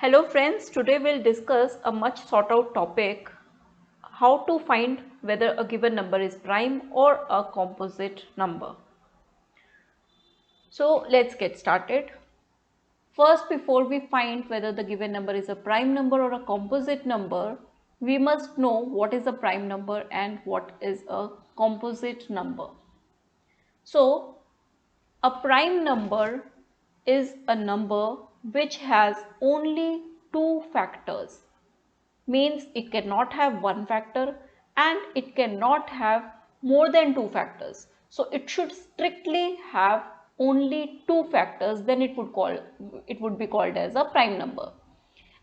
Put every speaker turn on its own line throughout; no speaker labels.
Hello friends, today we'll discuss a much sought out topic, how to find whether a given number is prime or a composite number. So let's get started. First, before we find whether the given number is a prime number or a composite number, we must know what is a prime number and what is a composite number. So a prime number is a number which has only two factors. Means it cannot have one factor and it cannot have more than two factors. So it should strictly have only two factors, then it would be called as a prime number.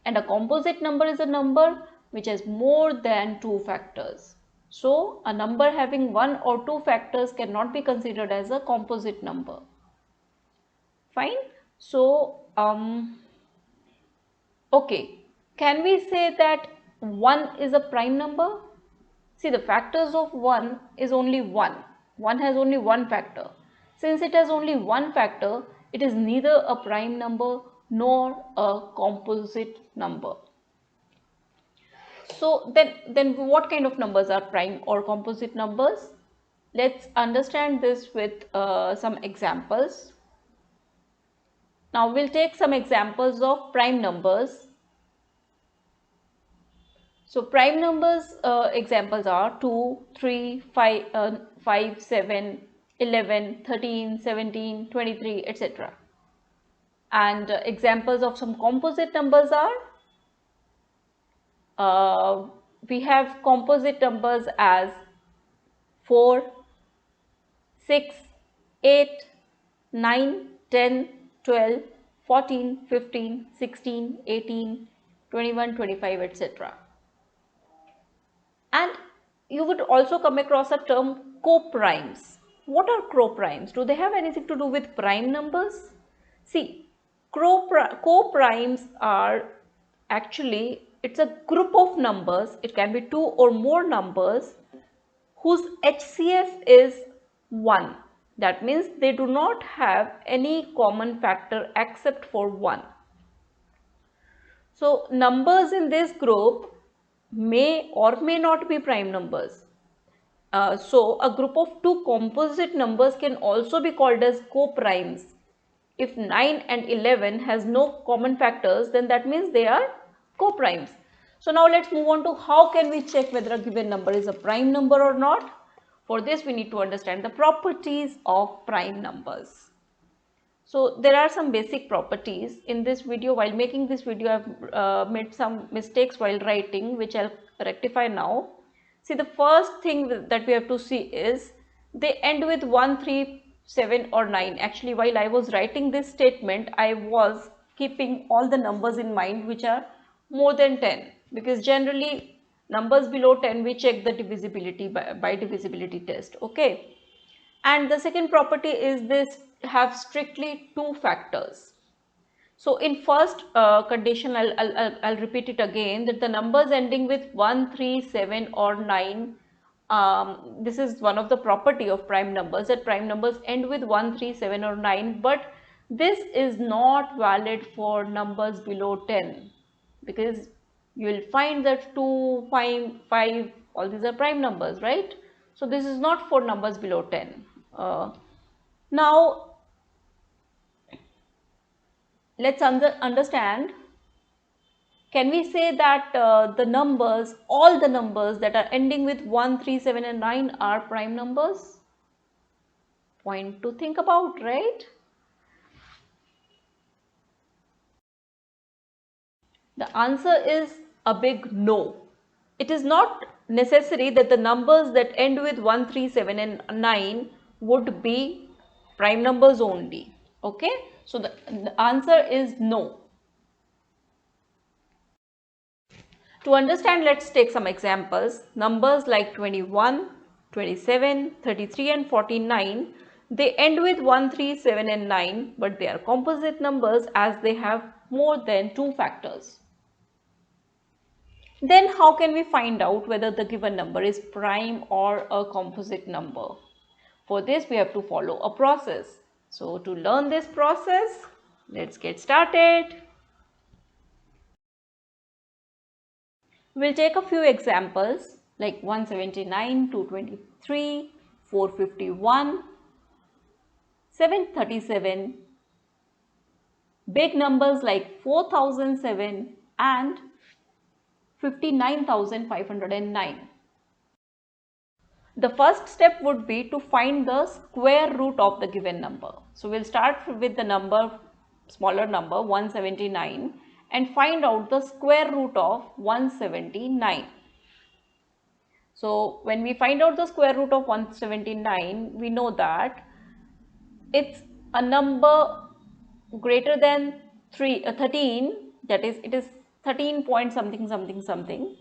And a composite number is a number which has more than two factors. So a number having one or two factors cannot be considered as a composite number. Fine. So okay, can we say that 1 is a prime number? See, the factors of 1 is only 1. 1 has only one factor. Since it has only one factor, it is neither a prime number nor a composite number. So then what kind of numbers are prime or composite numbers? Let's understand this with some examples. Now we'll take some examples of prime numbers. So prime numbers examples are 2, 3, 5, 7, 11, 13, 17, 23, etc. And examples of some composite numbers are, we have composite numbers as 4, 6, 8, 9, 10, 12, 14, 15, 16, 18, 21, 25, etc. And you would also come across a term coprimes. What are coprimes? Do they have anything to do with prime numbers? See, coprimes are actually, it's a group of numbers, it can be two or more numbers whose HCF is 1. That means they do not have any common factor except for 1. So numbers in this group may or may not be prime numbers. So a group of two composite numbers can also be called as coprimes. If 9 and 11 has no common factors, then that means they are coprimes. So now let's move on to how can we check whether a given number is a prime number or not. For this we need to understand the properties of prime numbers. So there are some basic properties in this video. While making this video, I've made some mistakes while writing, which I'll rectify now. See, the first thing that we have to see is they end with 1, 3, 7 or 9. Actually, while I was writing this statement, I was keeping all the numbers in mind which are more than 10, because generally numbers below 10 we check the divisibility by divisibility test. Okay. And the second property is this have strictly two factors. So in first condition, I'll repeat it again, that the numbers ending with 1, 3, 7 or 9, this is one of the property of prime numbers, that prime numbers end with 1, 3, 7 or 9, but this is not valid for numbers below 10, because you will find that 2, 5, all these are prime numbers, right? So this is not for numbers below 10. Now let's understand, can we say that all the numbers that are ending with 1, 3, 7 and 9 are prime numbers? Point to think about, right? The answer is a big no. It is not necessary that the numbers that end with 1, 3, 7 and 9 would be prime numbers only. Okay, so the answer is no. To understand, let's take some examples. Numbers like 21, 27, 33 and 49, they end with 1, 3, 7 and 9, but they are composite numbers as they have more than two factors. Then how can we find out whether the given number is prime or a composite number? For this we have to follow a process. So to learn this process, let's get started. We'll take a few examples like 179, 223, 451, 737, big numbers like 4007 and 59,509. The first step would be to find the square root of the given number. So we'll start with the number, smaller number 179, and find out the square root of 179. So when we find out the square root of 179, we know that it's a number greater than 13, that is, it is 13 point something something something.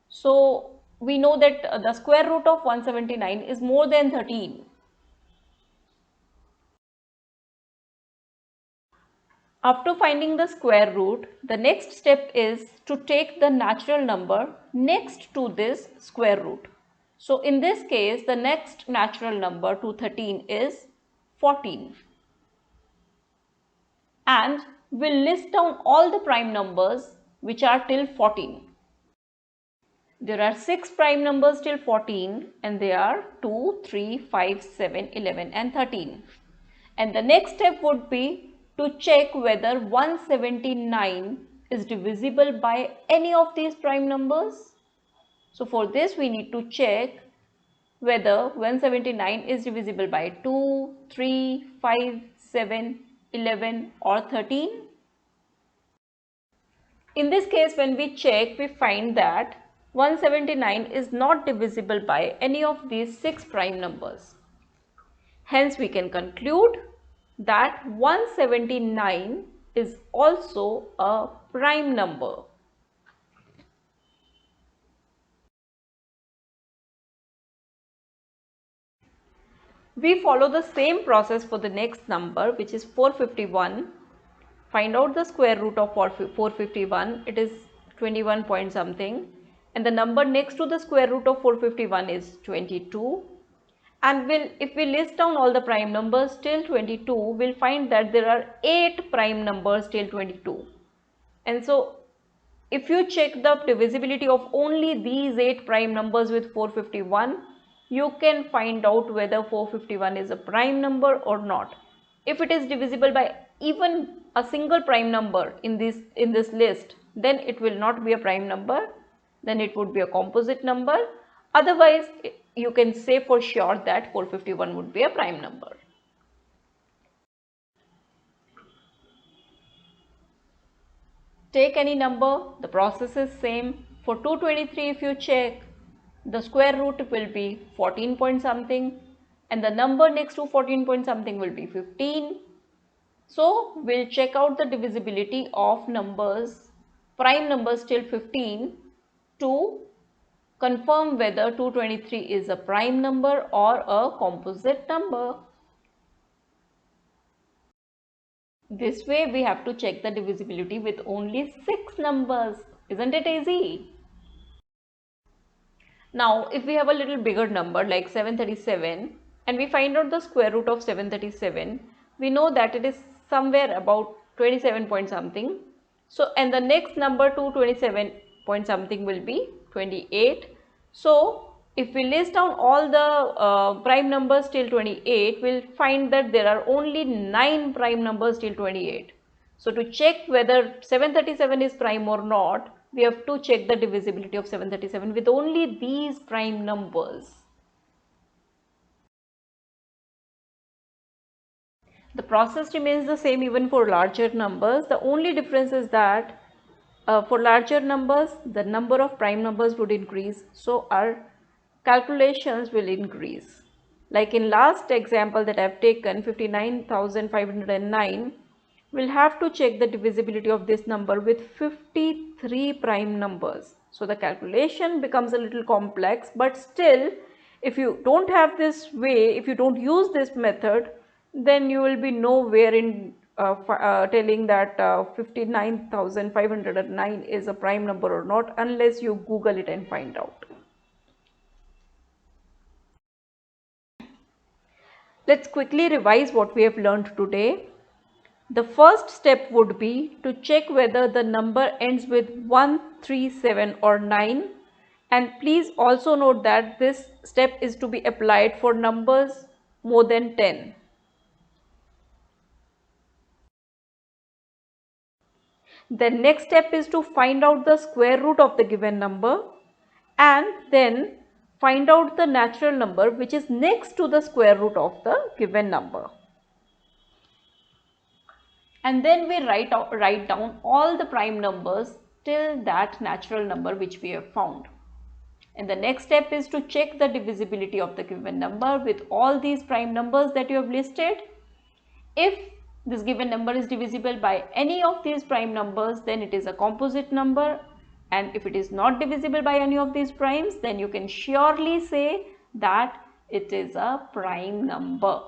So we know that the square root of 179 is more than 13. After finding the square root, the next step is to take the natural number next to this square root. So in this case, the next natural number to 13 is 14. And we'll list down all the prime numbers which are till 14. There are 6 prime numbers till 14 and they are 2, 3, 5, 7, 11 and 13. And the next step would be to check whether 179 is divisible by any of these prime numbers. So for this we need to check whether 179 is divisible by 2, 3, 5, 7, 11 or 13. In this case, when we check, we find that 179 is not divisible by any of these 6 prime numbers. Hence, we can conclude that 179 is also a prime number. We follow the same process for the next number, which is 451. Find out the square root of 451. It is 21 point something. And the number next to the square root of 451 is 22. And if we list down all the prime numbers till 22, we'll find that there are 8 prime numbers till 22. And so if you check the divisibility of only these 8 prime numbers with 451, you can find out whether 451 is a prime number or not. If it is divisible by even a single prime number in this list, then it will not be a prime number, then it would be a composite number. Otherwise, you can say for sure that 451 would be a prime number. Take any number, the process is same. For 223, if you check, the square root will be 14 point something and the number next to 14 point something will be 15. So we'll check out the divisibility of numbers, prime numbers till 15 to confirm whether 223 is a prime number or a composite number. This way we have to check the divisibility with only 6 numbers. Isn't it easy? Now if we have a little bigger number like 737 and we find out the square root of 737, we know that it is somewhere about 27 point something. So and the next number to 27 point something will be 28. So if we list down all the prime numbers till 28, we'll find that there are only 9 prime numbers till 28. So to check whether 737 is prime or not, we have to check the divisibility of 737 with only these prime numbers. The process remains the same even for larger numbers. The only difference is that for larger numbers, the number of prime numbers would increase, so our calculations will increase. Like in last example that I have taken, 59,509, we'll have to check the divisibility of this number with 53 prime numbers. So the calculation becomes a little complex, but still, if you don't have this way, if you don't use this method, then you will be nowhere in telling that 59,509 is a prime number or not unless you Google it and find out. Let's quickly revise what we have learned today. The first step would be to check whether the number ends with 1, 3, 7 or 9, and please also note that this step is to be applied for numbers more than 10. The next step is to find out the square root of the given number and then find out the natural number which is next to the square root of the given number. And then we write down all the prime numbers till that natural number which we have found. And the next step is to check the divisibility of the given number with all these prime numbers that you have listed. If this given number is divisible by any of these prime numbers, then it is a composite number, and if it is not divisible by any of these primes, then you can surely say that it is a prime number.